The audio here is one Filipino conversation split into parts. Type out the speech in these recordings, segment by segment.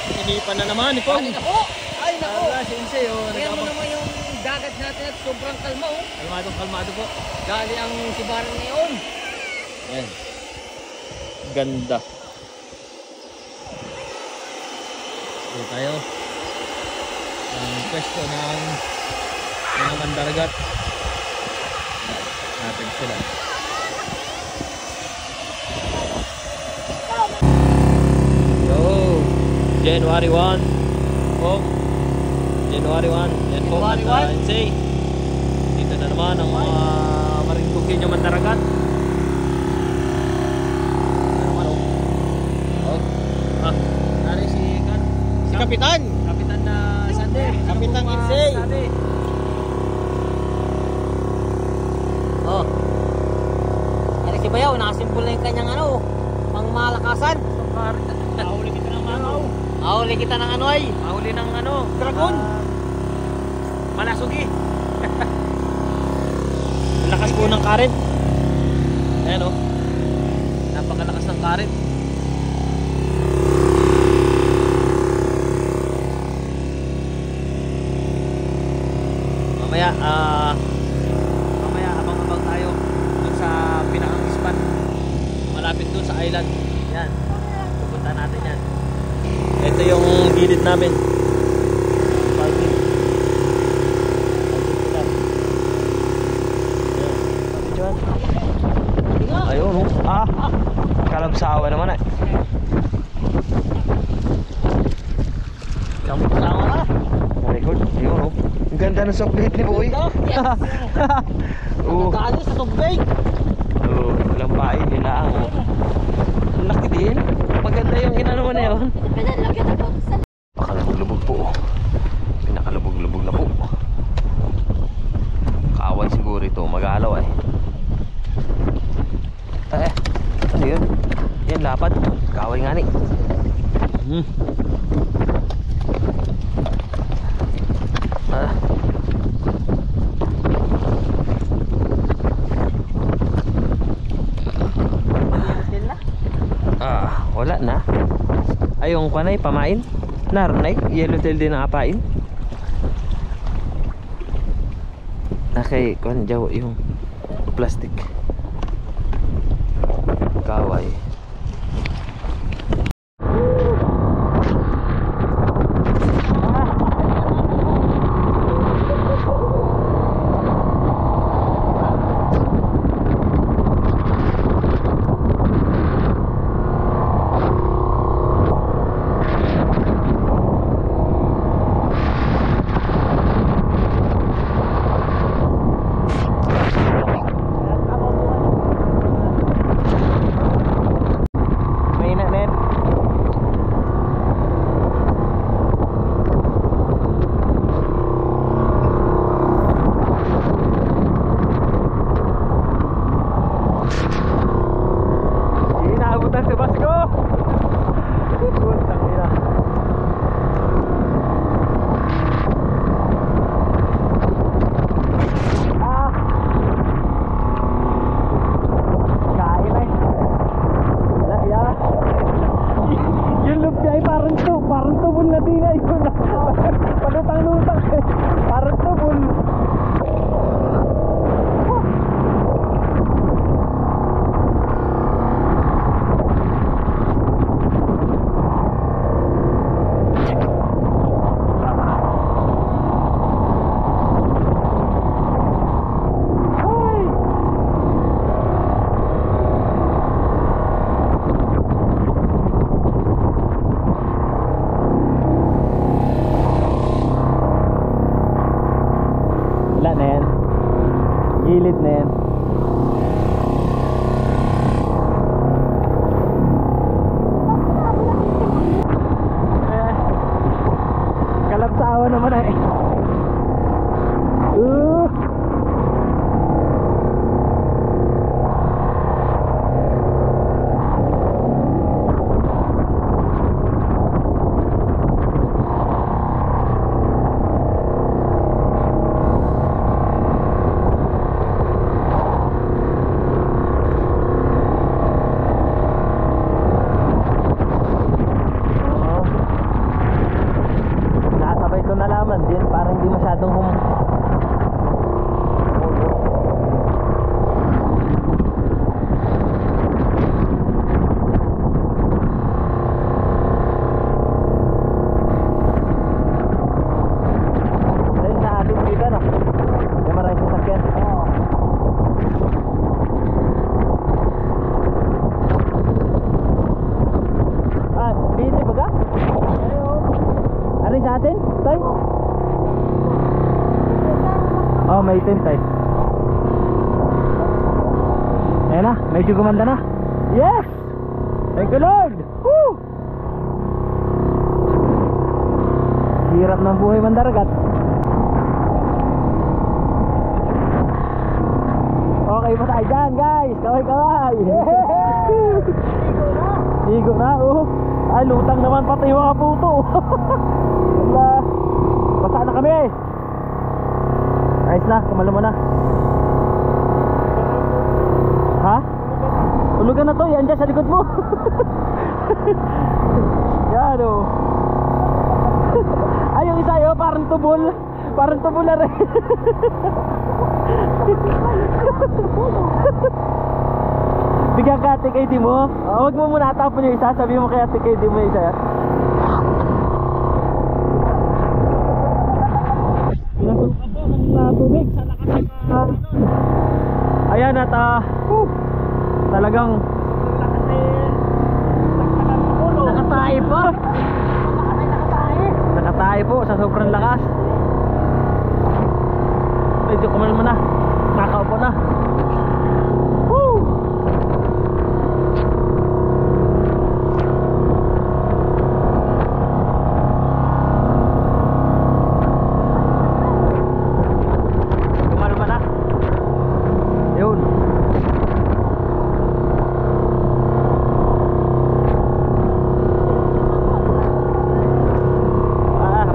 Hinipan na naman ni Pong. Ay nako! Ay nako! Sensei, Tingnan mo naman yung dagat natin at sobrang kalma oh. Kalmado po. Gali ang sibaran ngayon. Yan. Ganda. Dito tayo. Ang pwesto ng mga mandaragat. Natin sila. Yo! January 1. Oh. January 1. Yan po. January 1. Say. Dito na naman ang mga marindukin yung mandaragat. Kapitan! Kapitan na Sunday. Kapitan Insay. Oh. Ano si Bayaw, nakasimbol na yung kanyang ano, pangmalakasan. Ahuli kita ng manaw. Ahuli kita ng ano ay? Ahuli ng ano? Dragon. Malasugi. Lakas po ng karet. Ayan o. Napakalakas ng karet. Mamaya abang-abang tayo dun sa pinakang ispan, malapit dun sa island. Yan, pupunta natin yan. Ito yung gilid namin. Parking. Ayun oh. Kalabsawa naman eh. Kamu kasama na. Record, yun oh. Ang ganda ng sockbait ni Boy. Nagkaalis sa sockbait. Oo, lampain nila ang laki din. Maganda yung inano mo na yun. Pakalubog-lubog po. Pinakalubog-lubog na po. Kaaway siguro ito, mag-aalaw eh. Ano yun? Yan, lapad. Kaaway nga ni. Wala na. Ayong kanay pamain. Narnay, yellowtail din ang apain. Okay, kon jaw yung plastic. Kaway. may tent eh. Ayan na, medyo gumanda na. Yes! Thank you Lord! Woo! Hirap ng buhay mandaragat. Okay pa tayo dyan guys, kaway-kaway. Ligo na, ay lutang naman pati yung mga puto. Wala. Basa na kami. Ayos na, kumalo mo na. Ha? Tulugan na to, yan dyan sa likod mo. Yan o. Ay yung isa yun, parang tubol. Parang tubol na rin. Bigyan ka Ate KD mo. Huwag mo muna tapon yung isa. Sabi mo kay Ate KD mo yung isa. Pinasukan po ng tubig sa lakas ng ayan at talagang nakatae po. Nakatae po sa sobrang lakas. Medyo kumalma na. Nakaupo na. Woo! Kumalma na. Yun.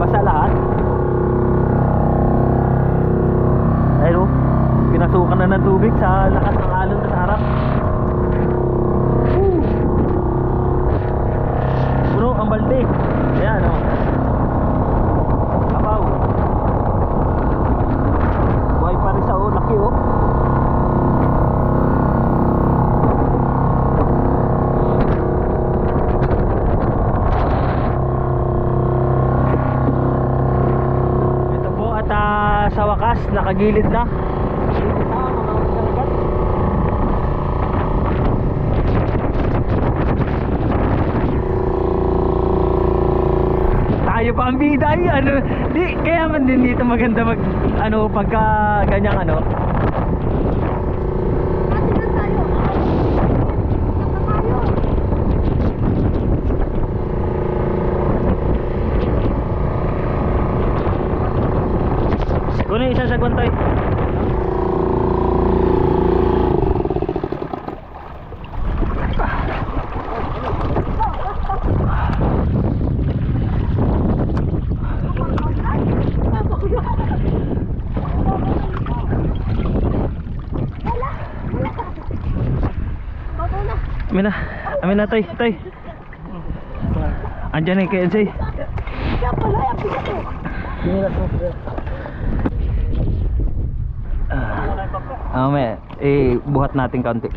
Basa lahat. Ayun, pinasukan na ng tubig sa lakas ng alon sa harap. Puno ang balde. Ayan o. Abaw. Buhay pa rin sa laki o. Ito po at sa wakas nakagilid na. Tayo pa ang bida ay ano, di kaya man din dito maganda mag ano pagka ganyang ano. Kunin isa sa guantay. Amin na tay. Andiyan na kay Ensay. Buhat natin kaunti.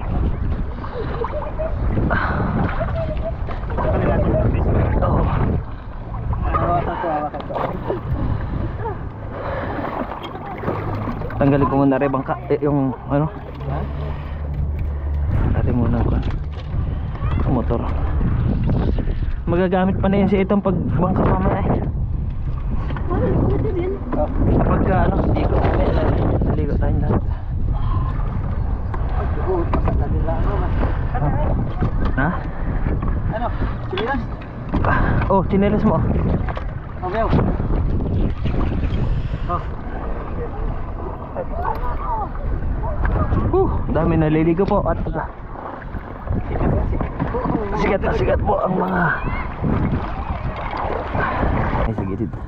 Tanggalin ko muna rin bangka yung ano. Natin muna ko motor. Magagamit pa na yun siya itong pagbangka mamaya eh. Kapag ano, ligo tayo lahat. Ha? Ano? Chinelas? Oh, chinelas mo. Okay. Dami naliligo po at sigat na sigat po ang mga ay sige dito.